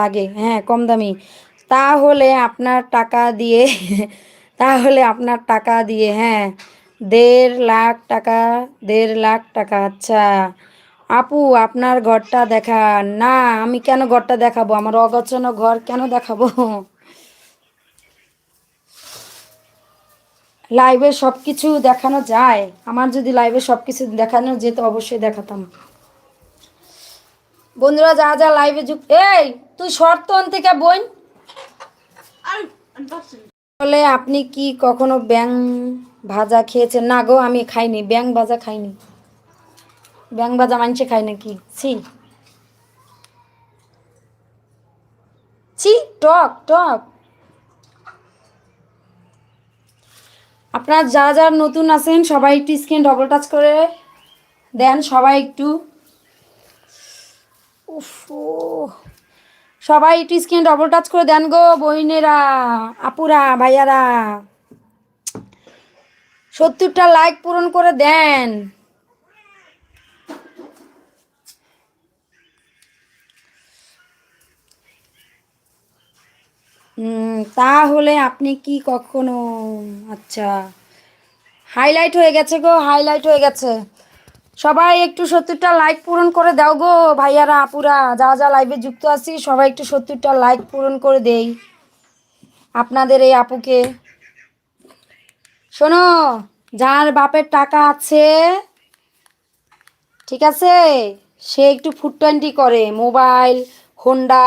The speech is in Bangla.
লাগে, হ্যাঁ কম দামি। তাহলে আপনার টাকা দিয়ে তাহলে আপনার টাকা দিয়ে, হ্যাঁ 1.5 লাখ টাকা। 1.5 লাখ টাকা, আচ্ছা। আপু আপনার ঘরটা দেখান না। আমি কেন ঘরটা দেখাবো? আমার অগোছালো ঘর কেন দেখাবো? লাইভে সব কিছু দেখানো যায়? আমার যদি লাইভে সব কিছু দেখানো যেত অবশ্যই দেখাতাম। বন্ধুরা যা যা লাইভে যুক্ত, এই তুই শর্ত থেকে বই। বলে আপনি কি কখনো ব্যাং ভাজা খেয়েছেন? না গো, আমি খাইনি, ব্যাং ভাজা খাইনি। ব্যাং ভাজা মানুষে খায় নাকি? ছি ছি, টক টক। আপনার যারা যারা নতুন আছেন সবাই একটু স্ক্রিন ডবল টাচ করে দেন, সবাই একটু। উফ, সবাই একটু স্ক্রিন ডবল টাচ করে দেন গো বহিনেরা, আপুরা, ভাইয়ারা। 70টা লাইক পূরণ করে দেন। তাহলে আপনি কি কখনো, আচ্ছা, হাইলাইট হয়ে গেছে গো, হাইলাইট হয়ে গেছে। সবাই একটু 70টা লাইক পূরণ করে দাও গো ভাইয়ারা, আপুরা, যা যা লাইভে যুক্ত আছি সবাই একটু 70টা লাইক পূরণ করে দেই আপনাদের এই আপুকে। শোনো, যার বাপের টাকা আছে, ঠিক আছে, সে একটু ফুড টোয়েন্টি করে, মোবাইল, হোন্ডা